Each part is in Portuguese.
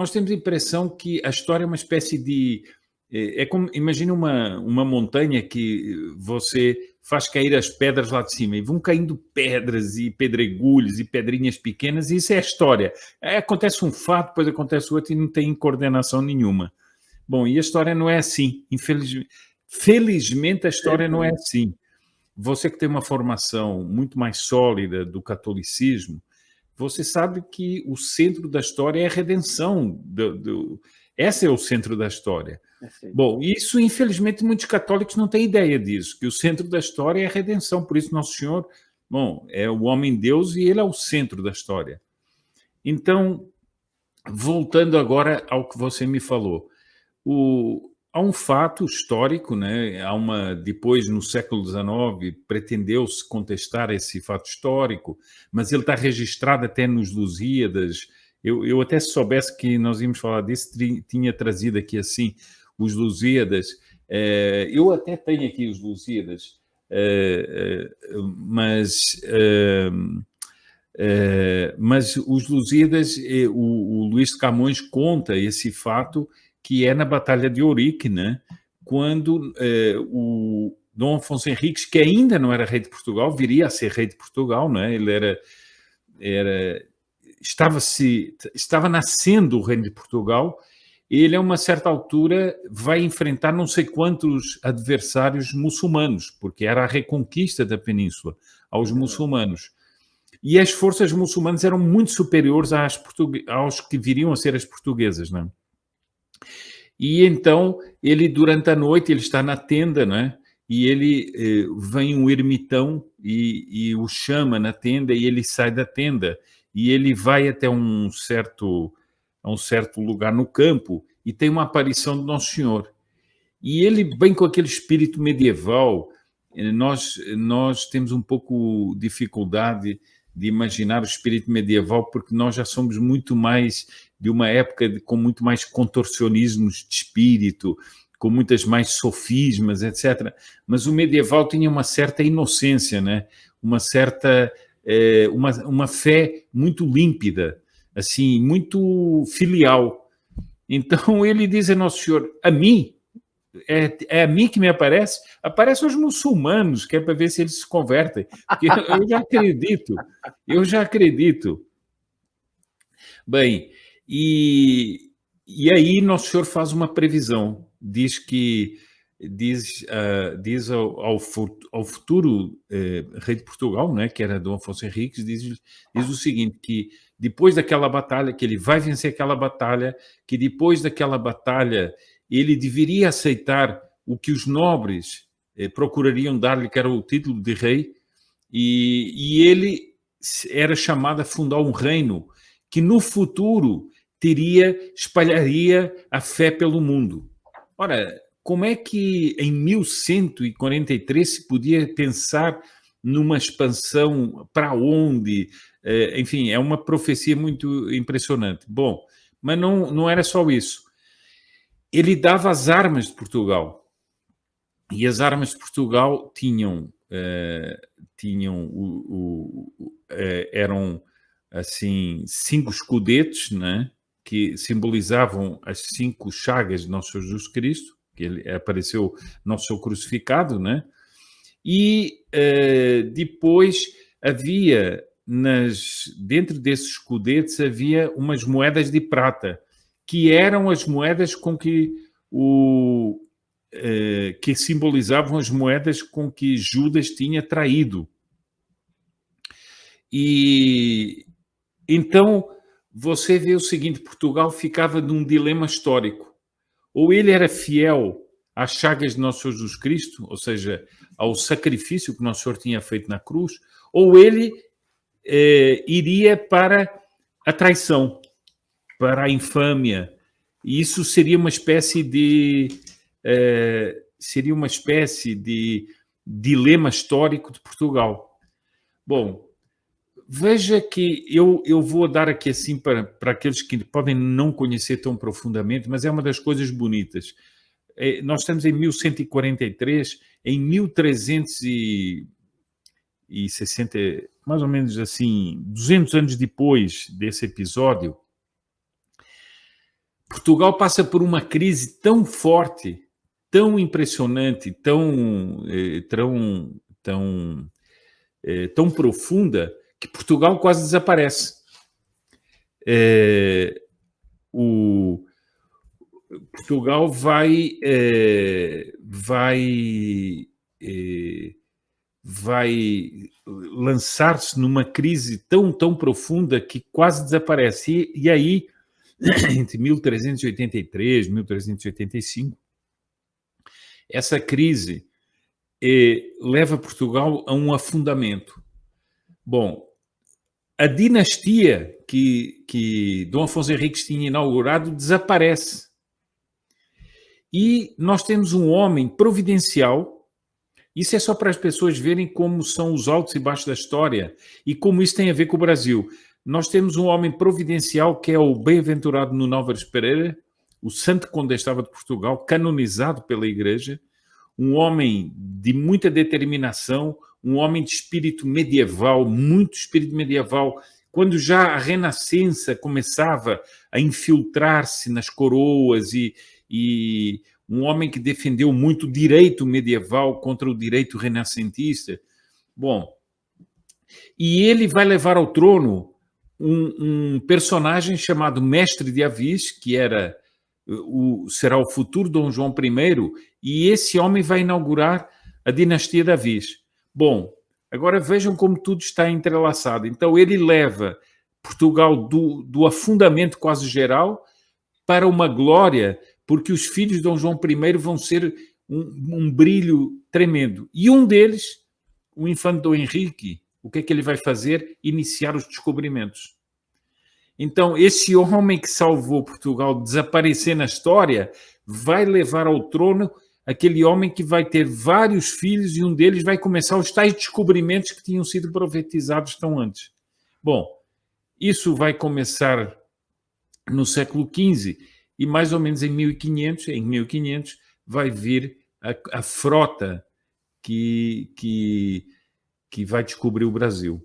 nós temos a impressão que a história é uma espécie de... É como, imagina uma montanha que você faz cair as pedras lá de cima e vão caindo pedras e pedregulhos e pedrinhas pequenas, e isso é a história. Acontece um fato, depois acontece outro e não tem coordenação nenhuma. Bom, e a história não é assim. Felizmente a história não é assim. Você que tem uma formação muito mais sólida do catolicismo, você sabe que o centro da história é a redenção. Esse é o centro da história. Bom, isso, infelizmente, muitos católicos não têm ideia disso, que o centro da história é a redenção. Por isso, Nosso Senhor, bom, é o homem-deus e ele é o centro da história. Então, voltando agora ao que você me falou, há um fato histórico, né? Depois, no século XIX, pretendeu-se contestar esse fato histórico, mas ele está registrado até nos Lusíadas. Eu até se soubesse que nós íamos falar disso, tinha trazido aqui assim os Lusíadas. Eu até tenho aqui os Lusíadas, mas os Lusíadas, o Luís de Camões conta esse fato, que é na Batalha de Ourique, né? Quando o Dom Afonso Henriques, que ainda não era rei de Portugal, viria a ser rei de Portugal, né? Ele estava nascendo o reino de Portugal. Ele, a uma certa altura, vai enfrentar não sei quantos adversários muçulmanos, porque era a reconquista da península aos muçulmanos. E as forças muçulmanas eram muito superiores aos que viriam a ser as portuguesas, né? E então, ele, durante a noite, ele está na tenda, né? E ele vem um ermitão e o chama na tenda, e ele sai da tenda. E ele vai até a um certo lugar no campo e tem uma aparição do Nosso Senhor. E ele, bem com aquele espírito medieval, nós temos um pouco dificuldade de imaginar o espírito medieval, porque nós já somos muito mais de uma época com muito mais contorcionismos de espírito, com muitas mais sofismas, etc. Mas o medieval tinha uma certa inocência, né? Uma certa uma fé muito límpida, assim, muito filial. Então ele diz a Nosso Senhor: a mim, é a mim que me aparece aos muçulmanos, que é para ver se eles se convertem. Porque eu já acredito. Bem, e aí Nosso Senhor faz uma previsão, diz ao futuro rei de Portugal, né, que era Dom Afonso Henriques, diz o seguinte, que depois daquela batalha, que ele vai vencer aquela batalha, que depois daquela batalha ele deveria aceitar o que os nobres procurariam dar-lhe, que era o título de rei, e ele era chamado a fundar um reino que no futuro espalharia a fé pelo mundo. Ora, como é que em 1143 se podia pensar numa expansão para onde? Enfim, é uma profecia muito impressionante. Bom, mas não era só isso. Ele dava as armas de Portugal. E as armas de Portugal eram assim 5 escudetos, né, que simbolizavam as 5 chagas de Nosso Senhor Jesus Cristo, que ele apareceu Nosso Senhor crucificado, né? E depois havia dentro desses escudetos havia umas moedas de prata, que eram as moedas com que que simbolizavam as moedas com que Judas tinha traído. E então você vê o seguinte: Portugal ficava num dilema histórico. Ou ele era fiel às chagas de Nosso Senhor Jesus Cristo, ou seja, ao sacrifício que Nosso Senhor tinha feito na cruz, ou ele iria para a traição, para a infâmia. E isso seria uma espécie de dilema histórico de Portugal. Bom, veja que eu vou dar aqui assim para aqueles que podem não conhecer tão profundamente, mas é uma das coisas bonitas. Nós estamos em 1143, em 1360, mais ou menos assim, 200 anos depois desse episódio, Portugal passa por uma crise tão forte, tão impressionante, tão profunda, que Portugal quase desaparece. Portugal vai lançar-se numa crise tão profunda que quase desaparece. E aí, entre 1383 e 1385, essa crise leva Portugal a um afundamento. Bom, a dinastia que Dom Afonso Henriques tinha inaugurado desaparece. E nós temos um homem providencial. Isso é só para as pessoas verem como são os altos e baixos da história e como isso tem a ver com o Brasil. Nós temos um homem providencial que é o bem-aventurado Nuno Álvares Pereira, o santo condestava de Portugal, canonizado pela Igreja, um homem de muita determinação, um homem de espírito medieval, muito espírito medieval. Quando já a Renascença começava a infiltrar-se nas coroas e um homem que defendeu muito o direito medieval contra o direito renascentista. Bom, e ele vai levar ao trono um personagem chamado Mestre de Avis, que será o futuro Dom João I, e esse homem vai inaugurar a dinastia de Avis. Bom, agora vejam como tudo está entrelaçado. Então ele leva Portugal do afundamento quase geral para uma glória, porque os filhos de Dom João I vão ser um brilho tremendo. E um deles, o infante Dom Henrique, o que é que ele vai fazer? Iniciar os descobrimentos. Então, esse homem que salvou Portugal de desaparecer na história vai levar ao trono aquele homem que vai ter vários filhos e um deles vai começar os tais descobrimentos que tinham sido profetizados tão antes. Bom, isso vai começar no século XV e mais ou menos em 1500 vai vir a frota que vai descobrir o Brasil.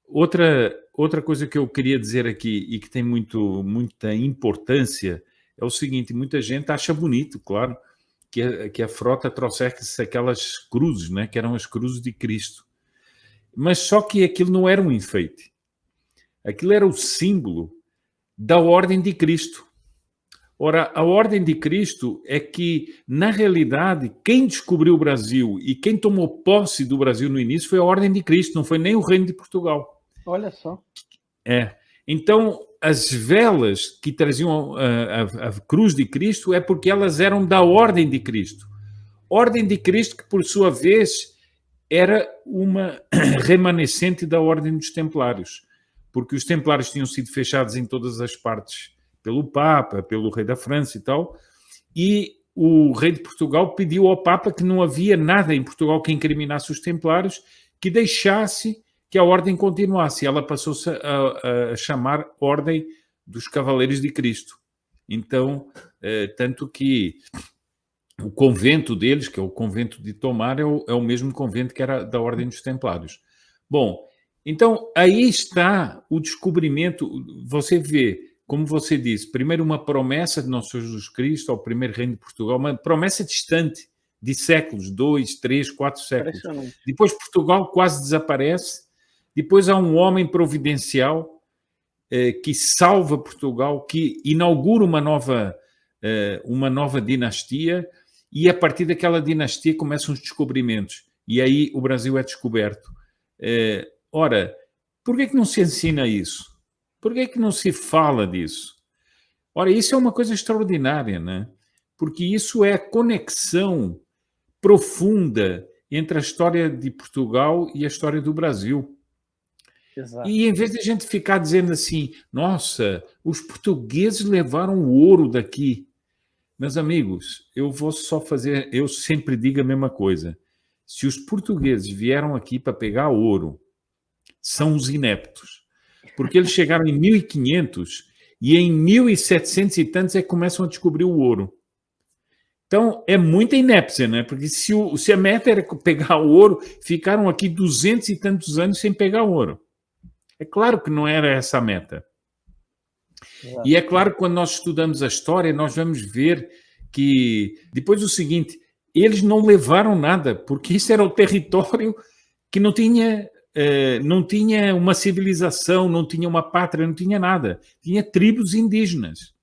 Outra coisa que eu queria dizer aqui e que tem muita importância é o seguinte: muita gente acha bonito, claro, que a frota trouxesse aquelas cruzes, né, que eram as cruzes de Cristo. Mas só que aquilo não era um enfeite. Aquilo era o símbolo da ordem de Cristo. Ora, a ordem de Cristo é que, na realidade, quem descobriu o Brasil e quem tomou posse do Brasil no início foi a ordem de Cristo, não foi nem o Reino de Portugal. Olha só. Então, as velas que traziam a cruz de Cristo é porque elas eram da ordem de Cristo. Ordem de Cristo que, por sua vez, era uma remanescente da ordem dos Templários, porque os Templários tinham sido fechados em todas as partes pelo Papa, pelo rei da França e tal, e o rei de Portugal pediu ao Papa que não havia nada em Portugal que incriminasse os Templários, que deixasse que a ordem continuasse. Ela passou-se a chamar Ordem dos Cavaleiros de Cristo. Então, tanto que o convento deles, que é o convento de Tomar, é o mesmo convento que era da Ordem dos Templários. Bom, então aí está o descobrimento. Você vê, como você disse, primeiro uma promessa de Nosso Senhor Jesus Cristo ao primeiro reino de Portugal, uma promessa distante de séculos, 2, 3, 4 séculos. Depois Portugal quase desaparece. Depois há um homem providencial que salva Portugal, que inaugura uma nova dinastia, e a partir daquela dinastia começam os descobrimentos. E aí o Brasil é descoberto. Ora, por que não se ensina isso? Por que não se fala disso? Ora, isso é uma coisa extraordinária, né? Porque isso é a conexão profunda entre a história de Portugal e a história do Brasil. Exato. E em vez de a gente ficar dizendo assim, nossa, os portugueses levaram o ouro daqui. Meus amigos, eu sempre digo a mesma coisa. Se os portugueses vieram aqui para pegar ouro, são os ineptos. Porque eles chegaram em 1500 e em 1700 e tantos é que começam a descobrir o ouro. Então, é muita inépcia, né? Porque se a meta era pegar o ouro, ficaram aqui 200 e tantos anos sem pegar ouro. É claro que não era essa a meta. E é claro que quando nós estudamos a história, nós vamos ver que, depois do seguinte, eles não levaram nada, porque isso era o território que não tinha uma civilização, não tinha uma pátria, não tinha nada. Tinha tribos indígenas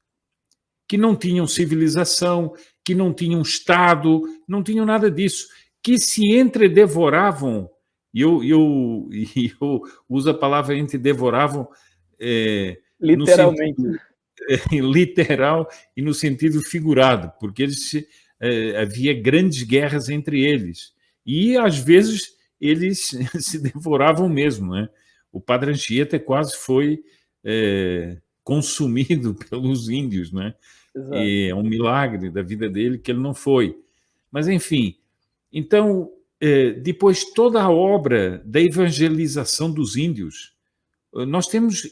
que não tinham civilização, que não tinham Estado, não tinham nada disso, que se entredevoravam. Eu uso a palavra entredevoravam Literalmente. no sentido literal e no sentido figurado, porque havia grandes guerras entre eles. E, às vezes, eles se devoravam mesmo. Né? O Padre Anchieta quase foi consumido pelos índios. Né? E é um milagre da vida dele que ele não foi. Mas, enfim, então, depois toda a obra da evangelização dos índios, nós temos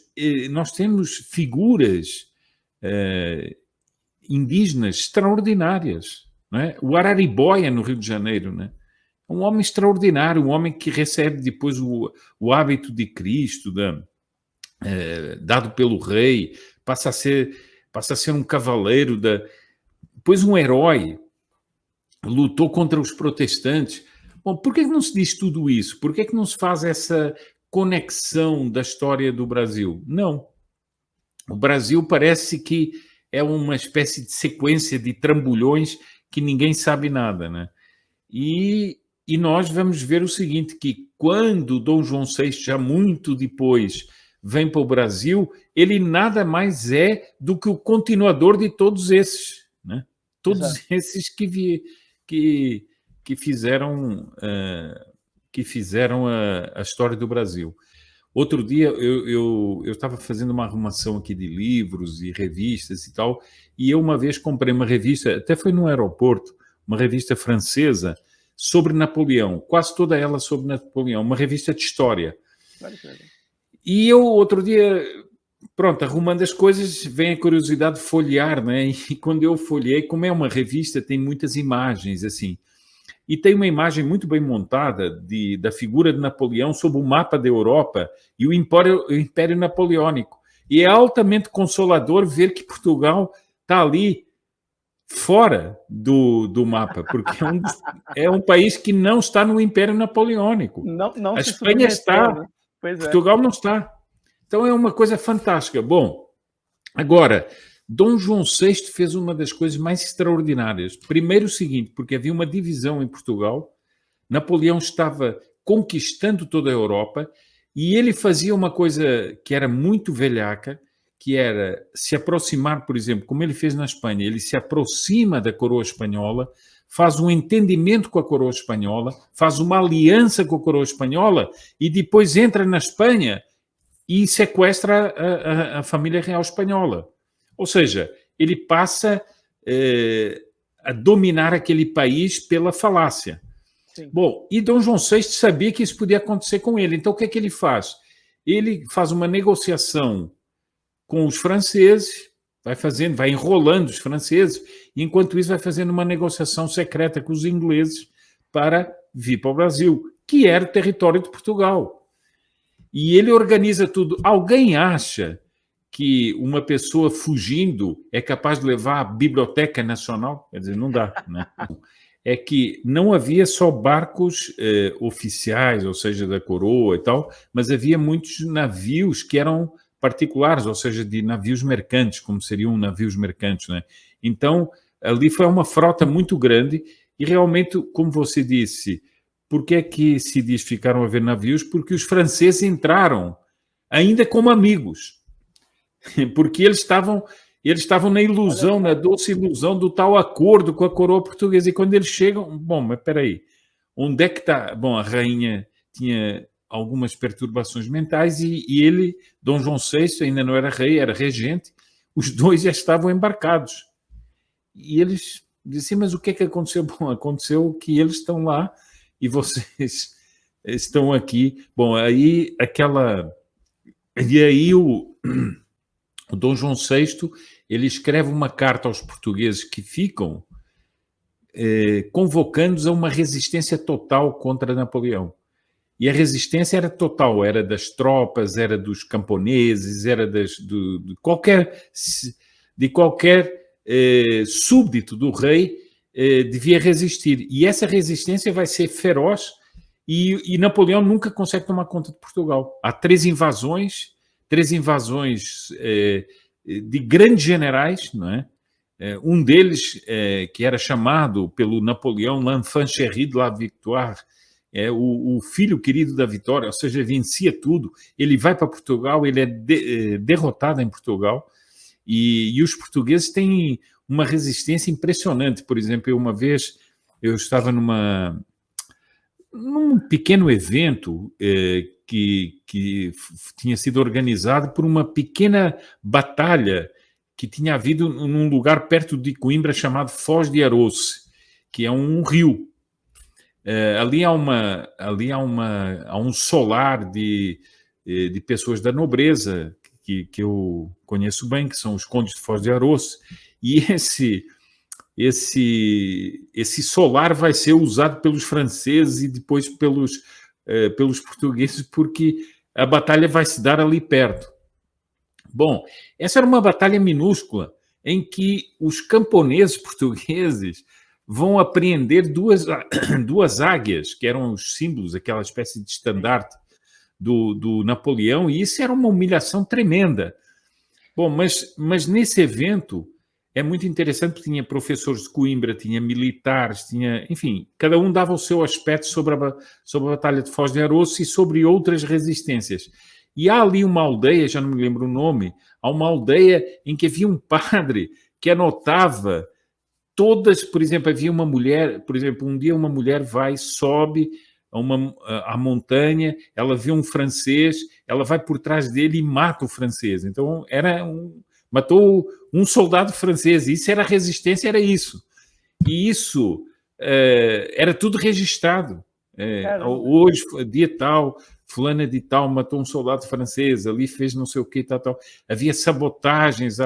figuras indígenas extraordinárias. Não é? O Araribóia, no Rio de Janeiro, né? Um homem extraordinário, um homem que recebe depois o hábito de Cristo, dado pelo rei, passa a ser um cavaleiro, depois um herói, lutou contra os protestantes. Bom, por que não se diz tudo isso? Por que não se faz essa conexão da história do Brasil? Não. O Brasil parece que é uma espécie de sequência de trambolhões que ninguém sabe nada, né? E nós vamos ver o seguinte, que quando Dom João VI, já muito depois, vem para o Brasil, ele nada mais é do que o continuador de todos esses, né? Todos esses que fizeram a história do Brasil. Outro dia eu estava fazendo uma arrumação aqui de livros e revistas e tal, e eu uma vez comprei uma revista, até foi no aeroporto, uma revista francesa sobre Napoleão, quase toda ela sobre Napoleão, uma revista de história. E eu, outro dia, pronto, arrumando as coisas, vem a curiosidade de folhear, né? E quando eu folhei, como é uma revista, tem muitas imagens, assim. E tem uma imagem muito bem montada da figura de Napoleão sob o mapa da Europa e o Império Napoleônico. E é altamente consolador ver que Portugal está ali fora do mapa, porque é um país que não está no Império Napoleônico. Não a Espanha está, né? Portugal não está. Então é uma coisa fantástica. Bom, agora, Dom João VI fez uma das coisas mais extraordinárias. Primeiro o seguinte, porque havia uma divisão em Portugal, Napoleão estava conquistando toda a Europa e ele fazia uma coisa que era muito velhaca, que era se aproximar, por exemplo, como ele fez na Espanha, ele se aproxima da coroa espanhola, faz um entendimento com a coroa espanhola, faz uma aliança com a coroa espanhola e depois entra na Espanha e sequestra a família real espanhola. Ou seja, ele passa a dominar aquele país pela falácia. Sim. Bom, e Dom João VI sabia que isso podia acontecer com ele. Então, o que é que ele faz? Ele faz uma negociação com os franceses, vai enrolando os franceses, e enquanto isso vai fazendo uma negociação secreta com os ingleses para vir para o Brasil, que era o território de Portugal. E ele organiza tudo. Alguém acha que uma pessoa fugindo é capaz de levar a Biblioteca Nacional? Quer dizer, não dá, né? É que não havia só barcos oficiais, ou seja, da coroa e tal, mas havia muitos navios que eram particulares, ou seja, de navios mercantes, como seriam navios mercantes, né? Então, ali foi uma frota muito grande e realmente, como você disse, por que é que se diz ficaram a ver navios? Porque os franceses entraram ainda como amigos, porque eles estavam na ilusão, na doce ilusão do tal acordo com a coroa portuguesa. E quando eles chegam, bom, mas espera aí, onde é que está? Bom, a rainha tinha algumas perturbações mentais e ele, Dom João VI, ainda não era rei, era regente, os dois já estavam embarcados. E eles diziam, mas o que é que aconteceu? Bom, aconteceu que eles estão lá e vocês estão aqui. Bom, aí o Dom João VI, ele escreve uma carta aos portugueses que ficam convocando-os a uma resistência total contra Napoleão. E a resistência era total, era das tropas, era dos camponeses, era de qualquer súbdito do rei devia resistir. E essa resistência vai ser feroz e Napoleão nunca consegue tomar conta de Portugal. Há três invasões de grandes generais, não é? Um deles, que era chamado pelo Napoleão l'enfant chéri de la victoire, o filho querido da vitória, ou seja, vencia tudo. Ele vai para Portugal, ele é derrotado em Portugal, e os portugueses têm uma resistência impressionante. Por exemplo, uma vez eu estava num pequeno evento que tinha sido organizado por uma pequena batalha que tinha havido num lugar perto de Coimbra chamado Foz de Aroce, que é um rio. Ali há um solar de pessoas da nobreza que eu conheço bem, que são os condes de Foz de Aroce, e esse solar vai ser usado pelos franceses e depois pelos portugueses, porque a batalha vai se dar ali perto. Bom, essa era uma batalha minúscula em que os camponeses portugueses vão apreender duas águias, que eram os símbolos, aquela espécie de estandarte do Napoleão, e isso era uma humilhação tremenda. Bom, mas nesse evento é muito interessante, porque tinha professores de Coimbra, tinha militares, enfim, cada um dava o seu aspecto sobre a Batalha de Foz de Aroce e sobre outras resistências. E há ali uma aldeia, já não me lembro o nome, há uma aldeia em que havia um padre que anotava todas, por exemplo, havia uma mulher, por exemplo, um dia uma mulher sobe a montanha, ela vê um francês, ela vai por trás dele e mata o francês. Então, matou um soldado francês, isso era resistência, era isso. E isso era tudo registrado. Hoje, dia tal, fulana de tal matou um soldado francês, ali fez não sei o que, tal. Havia sabotagens,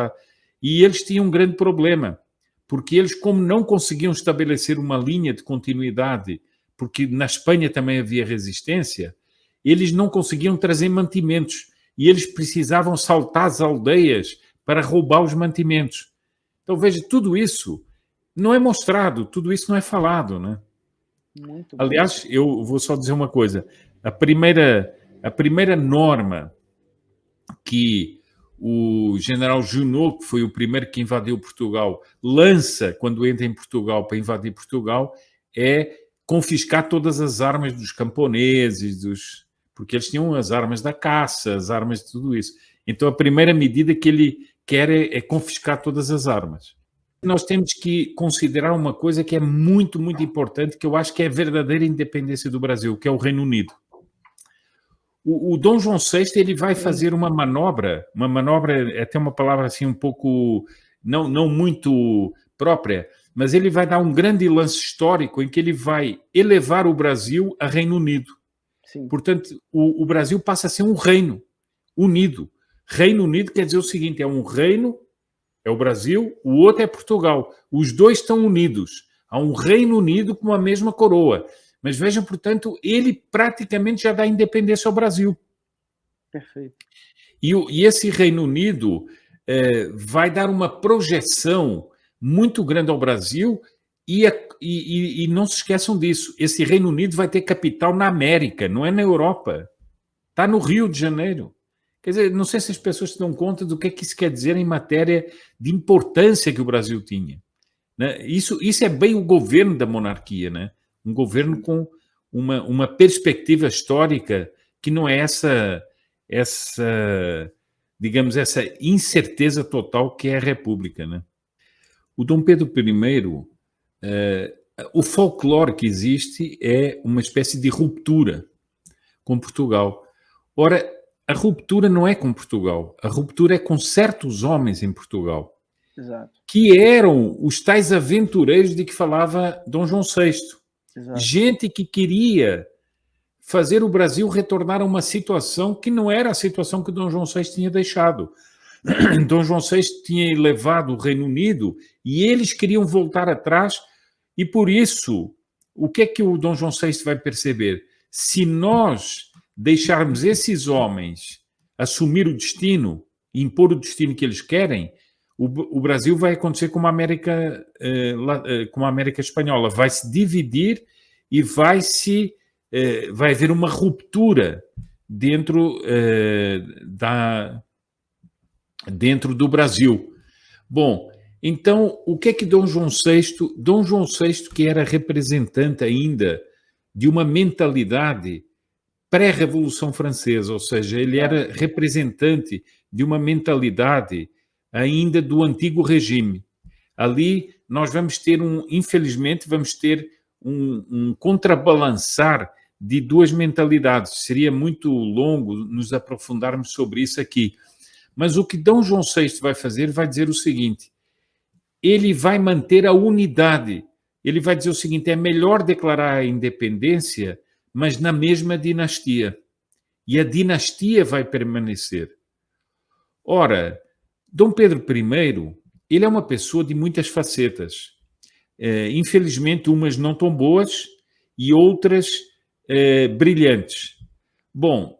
e eles tinham um grande problema, porque eles, como não conseguiam estabelecer uma linha de continuidade, porque na Espanha também havia resistência, eles não conseguiam trazer mantimentos, e eles precisavam saltar as aldeias para roubar os mantimentos. Então, veja, tudo isso não é mostrado, tudo isso não é falado, né? Muito Aliás, eu vou só dizer uma coisa. A primeira norma que o general Junot, que foi o primeiro que invadiu Portugal, lança quando entra em Portugal para invadir Portugal, é confiscar todas as armas dos camponeses, porque eles tinham as armas da caça, as armas de tudo isso. Então, a primeira medida que ele quer é confiscar todas as armas. Nós temos que considerar uma coisa que é muito, muito importante, que eu acho que é a verdadeira independência do Brasil, que é o Reino Unido. O Dom João VI ele vai fazer uma manobra é até uma palavra assim um pouco não muito própria, mas ele vai dar um grande lance histórico em que ele vai elevar o Brasil a Reino Unido. Sim. Portanto, o Brasil passa a ser um reino unido. Reino Unido quer dizer o seguinte, é um reino, é o Brasil, o outro é Portugal. Os dois estão unidos. Há um Reino Unido com a mesma coroa. Mas vejam, portanto, ele praticamente já dá independência ao Brasil. Perfeito. E esse Reino Unido vai dar uma projeção muito grande ao Brasil e não se esqueçam disso. Esse Reino Unido vai ter capital na América, não é na Europa. Está no Rio de Janeiro. Quer dizer, não sei se as pessoas se dão conta do que isso quer dizer em matéria de importância que o Brasil tinha. Né? Isso é bem o governo da monarquia, né? Um governo com uma perspectiva histórica que não é essa digamos, essa incerteza total que é a República, né? O Dom Pedro I, o folclore que existe é uma espécie de ruptura com Portugal. Ora, a ruptura não é com Portugal, a ruptura é com certos homens em Portugal. Exato. Que eram os tais aventureiros de que falava Dom João VI. Exato. Gente que queria fazer o Brasil retornar a uma situação que não era a situação que Dom João VI tinha deixado. Dom João VI tinha levado o Reino Unido e eles queriam voltar atrás, e por isso, o que é que o Dom João VI vai perceber? se nós deixarmos esses homens assumir o destino, impor o destino que eles querem, o Brasil vai acontecer como a América Espanhola, vai se dividir e vai haver uma ruptura dentro do Brasil. Bom, então, o que é que Dom João VI, que era representante ainda de uma mentalidade pré-Revolução Francesa, ou seja, ele era representante de uma mentalidade ainda do antigo regime. Ali nós vamos ter infelizmente, vamos ter um contrabalançar de duas mentalidades. Seria muito longo nos aprofundarmos sobre isso aqui. Mas o que Dom João VI vai fazer, vai dizer o seguinte: ele vai manter a unidade. Ele vai dizer o seguinte: é melhor declarar a independência, mas na mesma dinastia. E a dinastia vai permanecer. Ora, Dom Pedro I, ele é uma pessoa de muitas facetas. Infelizmente, umas não tão boas e outras brilhantes. Bom,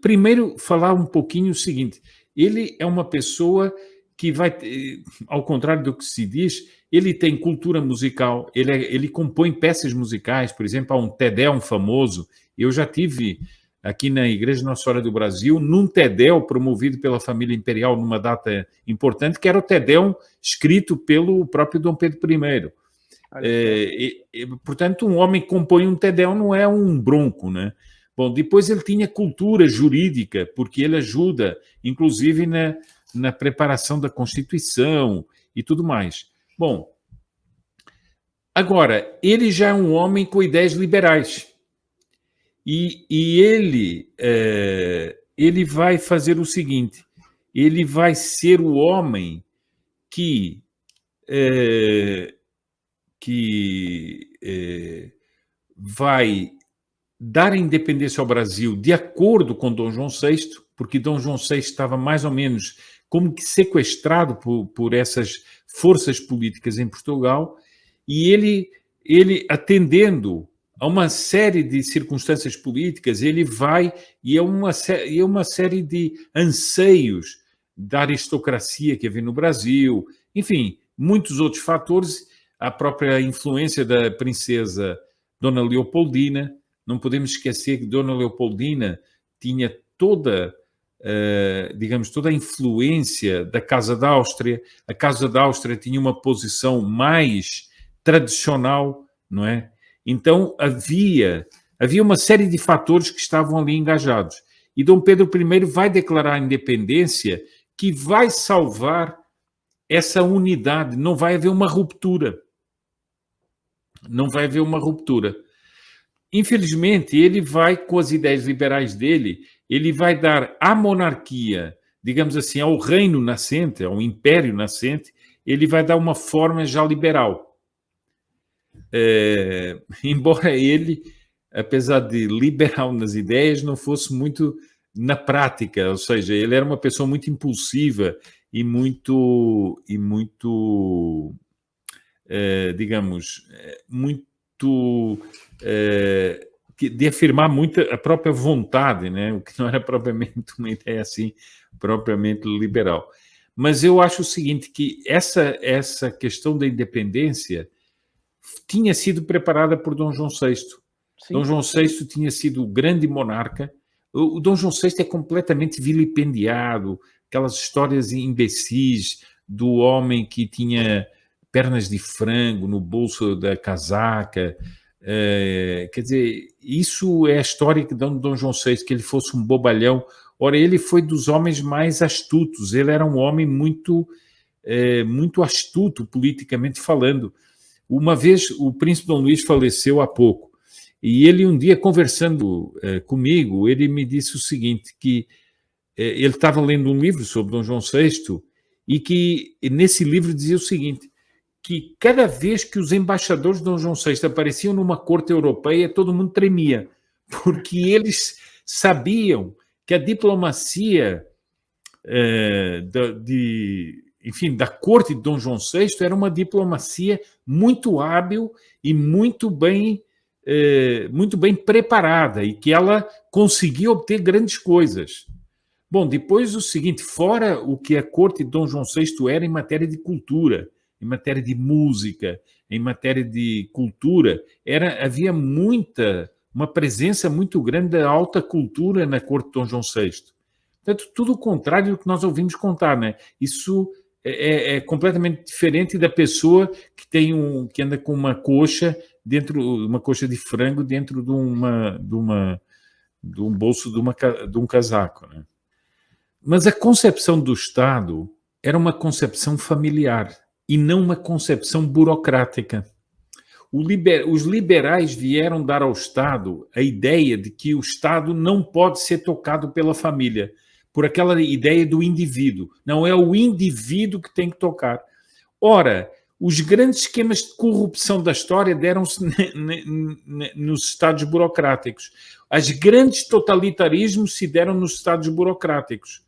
primeiro falar um pouquinho o seguinte: ele é uma pessoa que vai, ao contrário do que se diz, ele tem cultura musical, ele compõe peças musicais, por exemplo, há um Te-Deum famoso. Eu já tive aqui na Igreja Nossa Senhora do Brasil, num Te-Deum promovido pela família imperial numa data importante, que era o Te-Deum escrito pelo próprio Dom Pedro I. Portanto, um homem que compõe um Te-Deum não é um bronco, né? Bom, depois ele tinha cultura jurídica, porque ele ajuda, inclusive, na preparação da Constituição e tudo mais. Bom, agora, ele já é um homem com ideias liberais. E ele vai fazer o seguinte: ele vai ser o homem que vai dar a independência ao Brasil de acordo com Dom João VI, porque Dom João VI estava mais ou menos como que sequestrado por essas forças políticas em Portugal, e ele atendendo a uma série de circunstâncias políticas, ele vai, e é uma série de anseios da aristocracia que havia no Brasil, enfim, muitos outros fatores, a própria influência da princesa Dona Leopoldina. Não podemos esquecer que Dona Leopoldina tinha toda a influência da Casa da Áustria. A Casa da Áustria tinha uma posição mais tradicional, não é? Então, havia uma série de fatores que estavam ali engajados. E Dom Pedro I vai declarar a independência, que vai salvar essa unidade. Não vai haver uma ruptura. Não vai haver uma ruptura. Infelizmente, ele vai, com as ideias liberais dele, ele vai dar à monarquia, digamos assim, ao reino nascente, ao império nascente, ele vai dar uma forma já liberal. Embora ele, apesar de liberal nas ideias, não fosse muito na prática, ou seja, ele era uma pessoa muito impulsiva e muito de afirmar muito a própria vontade, né? O que não era propriamente uma ideia assim, propriamente liberal. Mas eu acho o seguinte, que essa questão da independência tinha sido preparada por Dom João VI. Sim. Dom João VI tinha sido o grande monarca. O Dom João VI é completamente vilipendiado, aquelas histórias imbecis do homem que tinha pernas de frango no bolso da casaca. Quer dizer, isso é a história que dão de Dom João VI, que ele fosse um bobalhão. Ora, ele foi dos homens mais astutos, ele era um homem muito astuto, politicamente falando. Uma vez, o príncipe Dom Luís faleceu há pouco, e ele um dia, conversando comigo, ele me disse o seguinte, que ele estava lendo um livro sobre Dom João VI, e que nesse livro dizia o seguinte, que cada vez que os embaixadores de Dom João VI apareciam numa corte europeia, todo mundo tremia, porque eles sabiam que a diplomacia enfim, da corte de Dom João VI era uma diplomacia muito hábil e muito bem preparada e que ela conseguia obter grandes coisas. Bom, depois o seguinte, fora o que a corte de Dom João VI era em matéria de cultura, em matéria de música, em matéria de cultura, havia uma presença muito grande da alta cultura na corte de Dom João VI. Portanto, tudo o contrário do que nós ouvimos contar, né? Isso é completamente diferente da pessoa que anda com uma coxa de frango dentro de um bolso de um casaco, né? Mas a concepção do Estado era uma concepção familiar e não uma concepção burocrática. Os liberais vieram dar ao Estado a ideia de que o Estado não pode ser tocado pela família, por aquela ideia do indivíduo. Não é o indivíduo que tem que tocar. Ora, os grandes esquemas de corrupção da história deram-se nos Estados burocráticos. Os grandes totalitarismos se deram nos Estados burocráticos.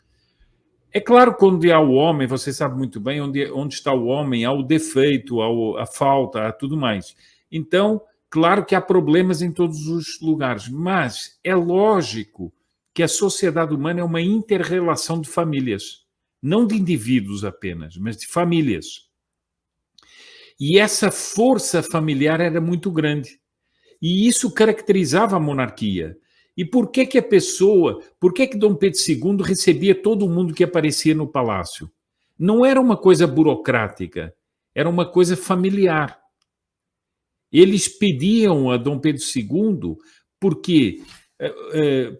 É claro que onde há o homem, você sabe muito bem, onde está o homem, há o defeito, há a falta, há tudo mais. Então, claro que há problemas em todos os lugares, mas é lógico que a sociedade humana é uma inter-relação de famílias, não de indivíduos apenas, mas de famílias. E essa força familiar era muito grande. E isso caracterizava a monarquia. E por que Dom Pedro II recebia todo mundo que aparecia no palácio? Não era uma coisa burocrática, era uma coisa familiar. Eles pediam a Dom Pedro II porque,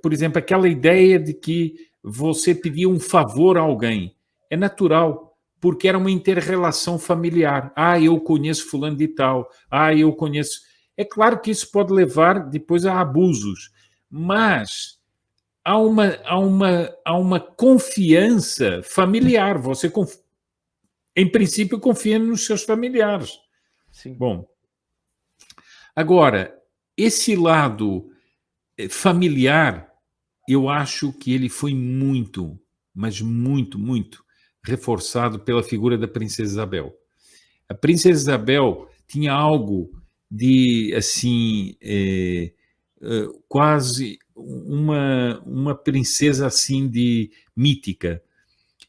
por exemplo, aquela ideia de que você pedia um favor a alguém. É natural, porque era uma inter-relação familiar. Eu conheço fulano de tal. Eu conheço... É claro que isso pode levar depois a abusos, mas há uma confiança familiar. Você, em princípio, confia nos seus familiares. Sim. Bom, agora, esse lado familiar, eu acho que ele foi muito, mas muito, muito reforçado pela figura da Princesa Isabel. A Princesa Isabel tinha algo de, assim, quase uma princesa assim de mítica.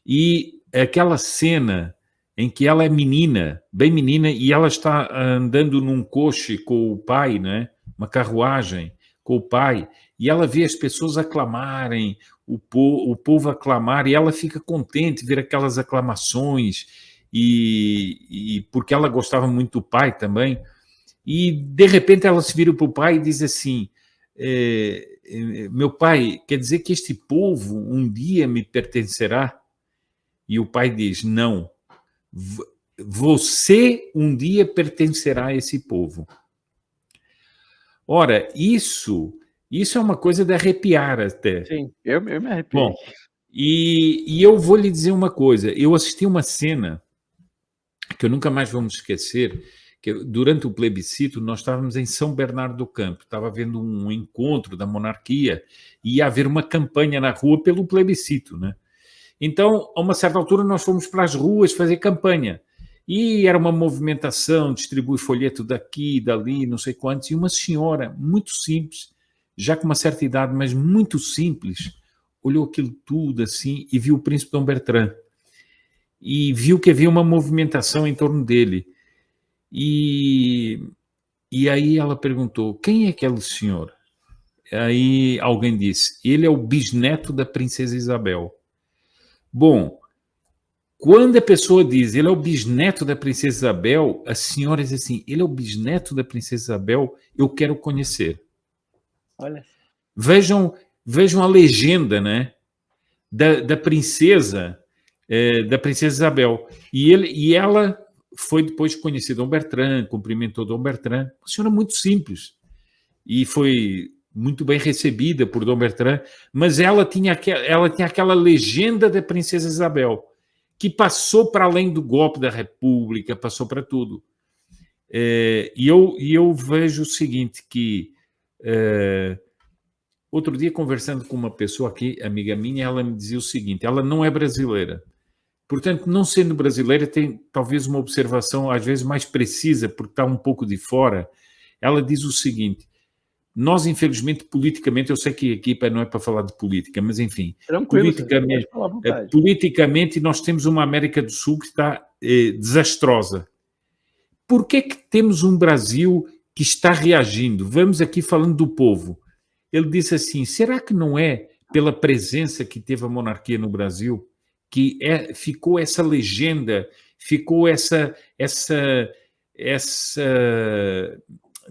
E aquela cena em que ela é menina, bem menina, e ela está andando num coche com o pai, né? Uma carruagem com o pai, e ela vê as pessoas aclamarem, o povo aclamar, e ela fica contente de ver aquelas aclamações, e porque ela gostava muito do pai também. E, de repente, ela se vira para o pai e diz assim, meu pai, quer dizer que este povo um dia me pertencerá? E o pai diz, não, você um dia pertencerá a esse povo. Ora, isso é uma coisa de arrepiar até. Sim, eu me arrepiei. Bom, e eu vou lhe dizer uma coisa, eu assisti uma cena que eu nunca mais vou me esquecer, que durante o plebiscito nós estávamos em São Bernardo do Campo, estava havendo um encontro da monarquia e ia haver uma campanha na rua pelo plebiscito, né? Então, a uma certa altura, nós fomos para as ruas fazer campanha. E era uma movimentação, distribui folheto daqui, dali, não sei quantos, e uma senhora muito simples, já com uma certa idade, mas muito simples, olhou aquilo tudo assim e viu o príncipe Dom Bertrand. E viu que havia uma movimentação em torno dele. E aí ela perguntou, quem é aquele senhor? Aí alguém disse, ele é o bisneto da princesa Isabel. Bom, quando a pessoa diz, ele é o bisneto da princesa Isabel, a senhora diz assim, ele é o bisneto da princesa Isabel, eu quero conhecer. Olha. Vejam a legenda, né, da princesa Isabel. E ela foi depois conhecer Dom Bertrand, cumprimentou Dom Bertrand, uma senhora muito simples, e foi muito bem recebida por Dom Bertrand, mas ela tinha aquela legenda da princesa Isabel, que passou para além do golpe da República, passou para tudo. E eu vejo o seguinte, que outro dia, conversando com uma pessoa aqui, amiga minha, ela me dizia o seguinte, ela não é brasileira, Portanto, não sendo brasileira, tem talvez uma observação, às vezes, mais precisa, porque está um pouco de fora. Ela diz o seguinte: nós, infelizmente, politicamente, eu sei que aqui não é para falar de política, mas, enfim, Tranquilo, pode falar à vontade. politicamente, nós temos uma América do Sul que está desastrosa. Por que que temos um Brasil que está reagindo? Vamos aqui falando do povo. Ele disse assim, será que não é pela presença que teve a monarquia no Brasil que ficou essa legenda, ficou essa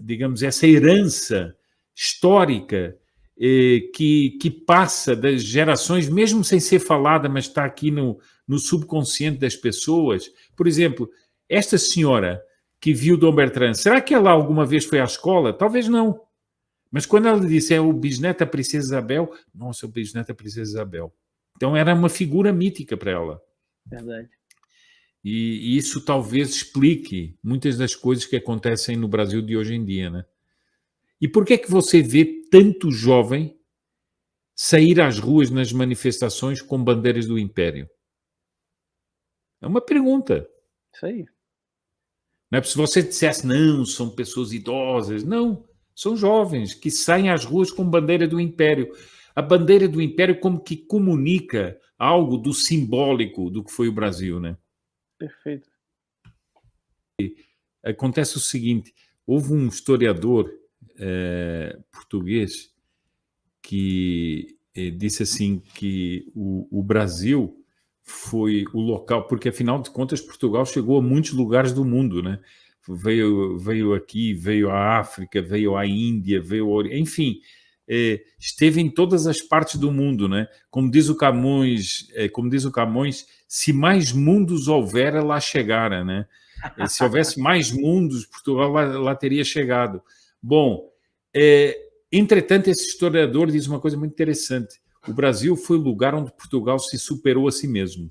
digamos, essa herança histórica que passa das gerações, mesmo sem ser falada, mas está aqui no subconsciente das pessoas. Por exemplo, esta senhora que viu Dom Bertrand, será que ela alguma vez foi à escola? Talvez não. Mas quando ela disse é o bisneto da Princesa Isabel, nossa, o bisneto da Princesa Isabel. Então era uma figura mítica para ela. Verdade. E isso talvez explique muitas das coisas que acontecem no Brasil de hoje em dia, né? E por que é que você vê tanto jovem sair às ruas nas manifestações com bandeiras do Império? É uma pergunta. Isso aí. Não é? Se você dissesse, não, são pessoas idosas. Não, são jovens que saem às ruas com bandeira do Império. A bandeira do Império como que comunica algo do simbólico do que foi o Brasil, né? Perfeito. Acontece o seguinte, houve um historiador português que disse assim que o Brasil foi o local, porque afinal de contas Portugal chegou a muitos lugares do mundo, né? Veio aqui, veio à África, veio à Índia, enfim, esteve em todas as partes do mundo, né? Como diz o Camões, se mais mundos houver, lá chegara, né? Se houvesse mais mundos, Portugal lá teria chegado. Bom, entretanto, esse historiador diz uma coisa muito interessante. O Brasil foi o lugar onde Portugal se superou a si mesmo.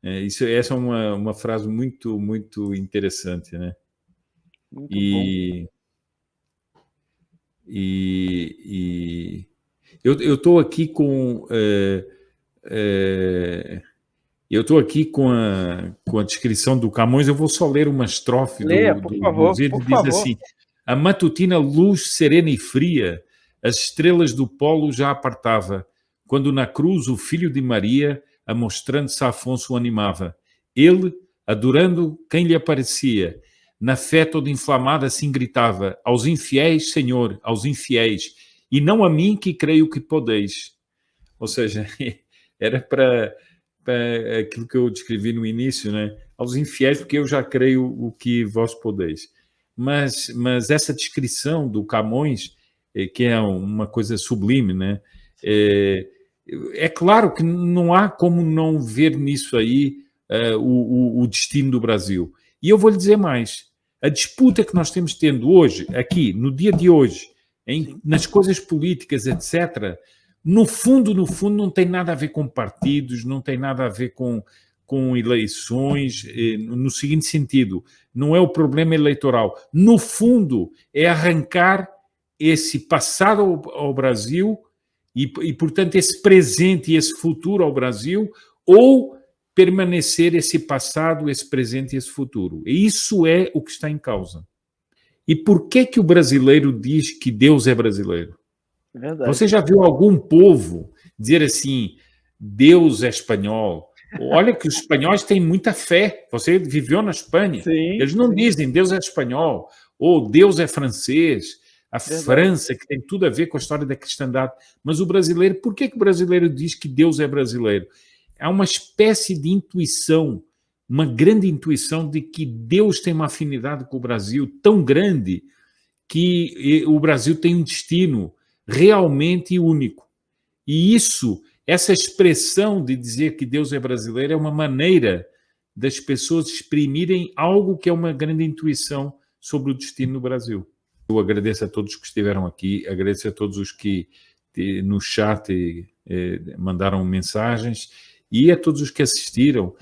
Essa é uma frase muito, muito interessante, né? Muito bom. Eu estou aqui com... eu estou aqui com a descrição do Camões, eu vou só ler uma estrofe do Zito, diz assim, a matutina luz serena e fria, as estrelas do polo já apartava, quando na cruz o filho de Maria, amostrando-se a Afonso, o animava. Ele, adorando quem lhe aparecia, na fé toda inflamada assim gritava, aos infiéis, Senhor, aos infiéis, e não a mim que creio que podeis. Ou seja, era para aquilo que eu descrevi no início, né? Aos infiéis, porque eu já creio o que vós podeis. Mas essa descrição do Camões, que é uma coisa sublime, né? É claro que não há como não ver nisso aí o destino do Brasil. E eu vou lhe dizer mais. A disputa que nós temos tendo hoje, aqui, no dia de hoje, nas coisas políticas, etc., no fundo, não tem nada a ver com partidos, não tem nada a ver com eleições, no seguinte sentido, não é o problema eleitoral. No fundo, é arrancar esse passado ao Brasil e, portanto, esse presente e esse futuro ao Brasil, ou permanecer esse passado, esse presente e esse futuro. E isso é o que está em causa. E por que o brasileiro diz que Deus é brasileiro? Verdade. Você já viu algum povo dizer assim, Deus é espanhol? Olha que os espanhóis têm muita fé. Você viveu na Espanha. Sim, eles não dizem Deus é espanhol ou Deus é francês. A Verdade. França, que tem tudo a ver com a história da cristandade. Mas o brasileiro, por que o brasileiro diz que Deus é brasileiro? Há uma espécie de intuição, uma grande intuição de que Deus tem uma afinidade com o Brasil tão grande que o Brasil tem um destino realmente único. E essa expressão de dizer que Deus é brasileiro é uma maneira das pessoas exprimirem algo que é uma grande intuição sobre o destino do Brasil. Eu agradeço a todos que estiveram aqui, agradeço a todos os que no chat mandaram mensagens e a todos os que assistiram.